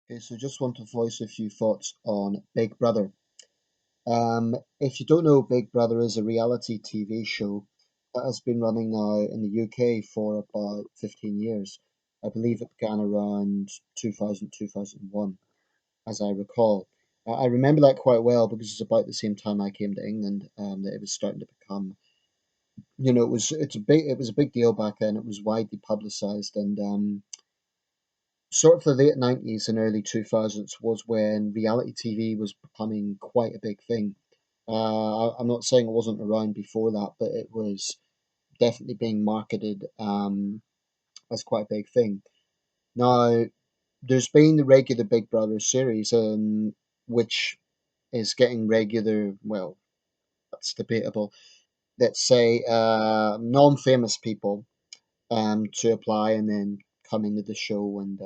Okay, so just want to voice a few thoughts on Big Brother. If you don't know, Big Brother is a reality TV show that has been running now in the UK for about 15 years. I believe it began around 2000, 2001, as I recall. I remember that quite well because it's about the same time I came to England that it was starting to become, it was a big deal back then. It was widely publicized and sort of the late 90s and early 2000s was when reality TV was becoming quite a big thing. I'm not saying it wasn't around before that, but it was definitely being marketed as quite a big thing. Now, there's been the regular Big Brother series, which is getting regular, well, that's debatable. Let's say non-famous people to apply and then come into the show and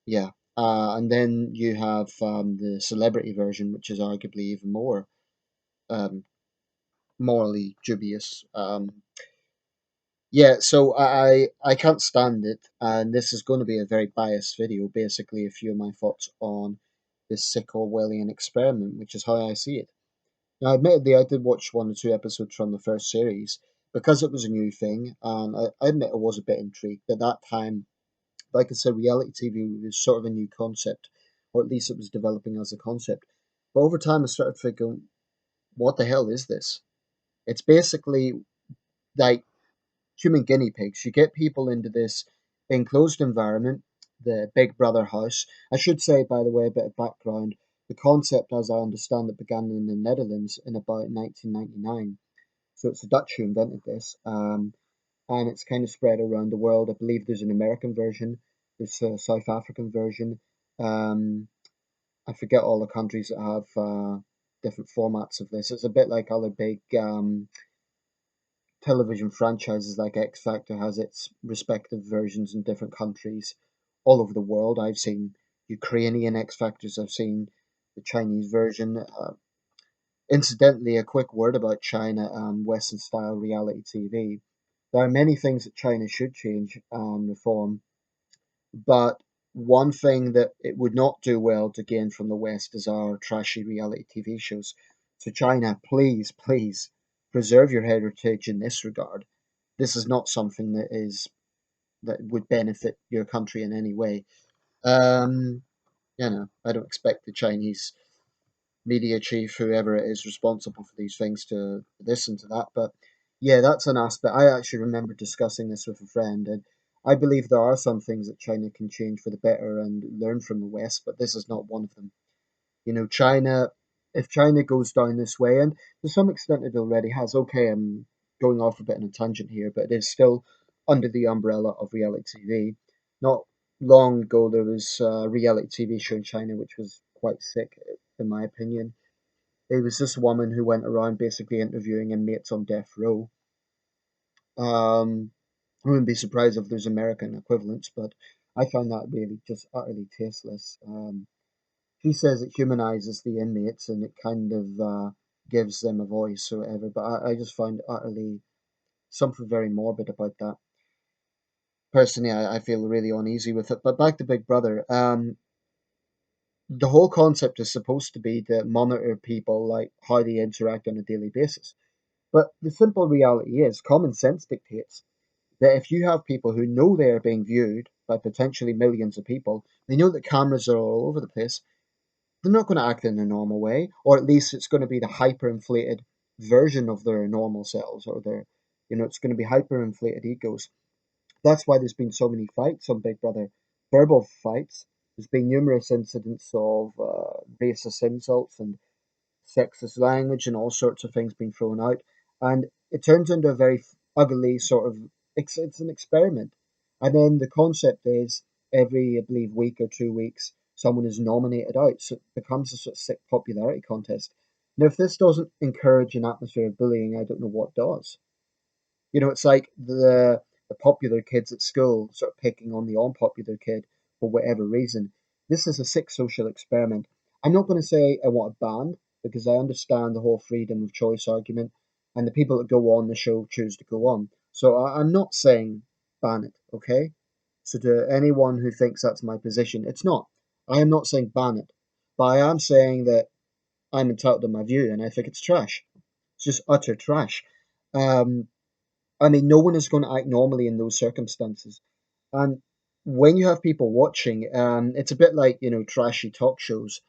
yeah. And then you have the celebrity version, which is arguably even more um, morally dubious. Yeah, so I can't stand it, and this is going to be a very biased video. Basically, a few of my thoughts on this sick Orwellian experiment, which is how I see it. Now, admittedly, I did watch one or two episodes from the first series because it was a new thing, and I admit I was a bit intrigued. At that time, like I said, reality TV was sort of a new concept, or at least it was developing as a concept. But over time, I started thinking, what the hell is this? It's basically like human guinea pigs. You get people into this enclosed environment, the Big Brother house. I should say, by the way, a bit of background. The concept, as I understand it, began in the Netherlands in about 1999. So it's the Dutch who invented this. And it's kind of spread around the world. I believe there's an American version, there's a South African version. Um, I forget all the countries that have different formats of this. It's a bit like other big television franchises like X Factor has its respective versions in different countries all over the world. I've seen Ukrainian X Factors, I've seen the Chinese version. Incidentally, a quick word about China and Western style reality TV. There are many things that China should change and reform, but one thing that it would not do well to gain from the West is our trashy reality TV shows. So, China, please, please preserve your heritage in this regard. This is not something that would benefit your country in any way. Um, I don't expect the Chinese media chief, whoever it is responsible for these things, to listen to that. But yeah, that's an aspect. I actually remember discussing this with a friend, and I believe there are some things that China can change for the better and learn from the West, but this is not one of them. China, if China goes down this way, and to some extent it already has, okay, I'm going off a bit on a tangent here, but it is still under the umbrella of reality TV. Not long ago, there was a reality TV show in China which was quite sick, in my opinion. It was this woman who went around basically interviewing inmates on death row. I wouldn't be surprised if there's American equivalents, but I found that really just utterly tasteless. She says it humanizes the inmates and it kind of gives them a voice or whatever, but I just find utterly something very morbid about that. Personally, I feel really uneasy with it. But back to Big Brother, the whole concept is supposed to be to monitor people, like how they interact on a daily basis. But the simple reality is, common sense dictates that if you have people who know they are being viewed by potentially millions of people, they know that cameras are all over the place, they're not going to act in their normal way, or at least it's going to be the hyperinflated version of their normal selves, or it's going to be hyperinflated egos. That's why there's been so many fights on Big Brother, verbal fights. There's been numerous incidents of racist insults and sexist language and all sorts of things being thrown out, and it turns into a very ugly sort of it's an experiment. And then the concept is every, I believe, week or 2 weeks, someone is nominated out, so it becomes a sort of sick popularity contest. Now, if this doesn't encourage an atmosphere of bullying, I don't know what does. It's like the popular kids at school sort of picking on the unpopular kid for whatever reason. This is a sick social experiment. I'm not going to say I want it banned because I understand the whole freedom of choice argument, and the people that go on the show choose to go on. So I'm not saying ban it, okay? So to anyone who thinks that's my position, it's not. I am not saying ban it, but I am saying that I'm entitled to my view, and I think it's trash. It's just utter trash. Um, I mean, no one is going to act normally in those circumstances. And when you have people watching, it's a bit like, trashy talk shows.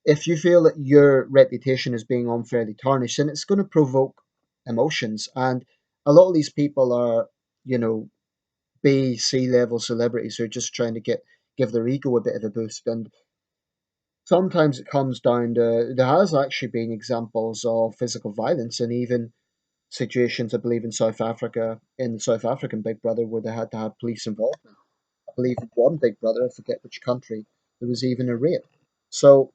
If you feel that your reputation is being unfairly tarnished, then it's going to provoke emotions. And a lot of these people are, you know, B, C level celebrities who are just trying to give their ego a bit of a boost. And sometimes it comes down to there has actually been examples of physical violence and even situations, I believe, in South Africa, in the South African Big Brother, where they had to have police involvement. I believe in one Big Brother, I forget which country, there was even a rape. So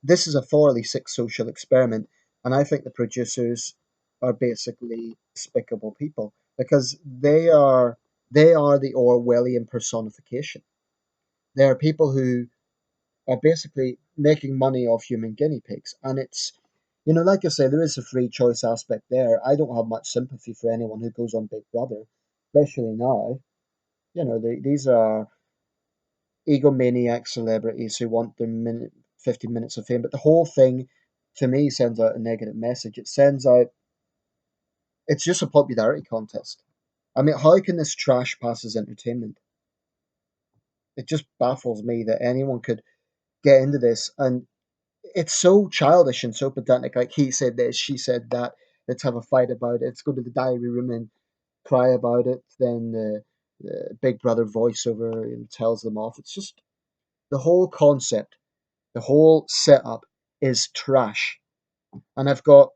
this is a thoroughly sick social experiment, and I think the producers are basically despicable people because they are the Orwellian personification. They are people who are basically making money off human guinea pigs, and like I say, there is a free choice aspect there. I don't have much sympathy for anyone who goes on Big Brother, especially now. These are egomaniac celebrities who want their 50 minutes of fame. But the whole thing, to me, sends out a negative message. It's just a popularity contest. I mean, how can this trash pass as entertainment? It just baffles me that anyone could get into this. And it's so childish and so pedantic. Like, he said this, she said that. Let's have a fight about it. Let's go to the diary room and cry about it. Then the Big Brother voiceover tells them off. It's just the whole concept. The whole setup is trash, and I've got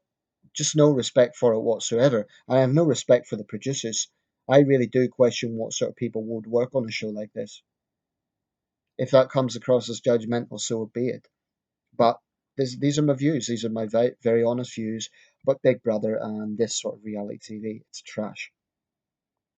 just no respect for it whatsoever. I have no respect for the producers. I really do question what sort of people would work on a show like this. If that comes across as judgmental, so be it. But these are my views. These are my very, very honest views about Big Brother and this sort of reality TV. It's trash.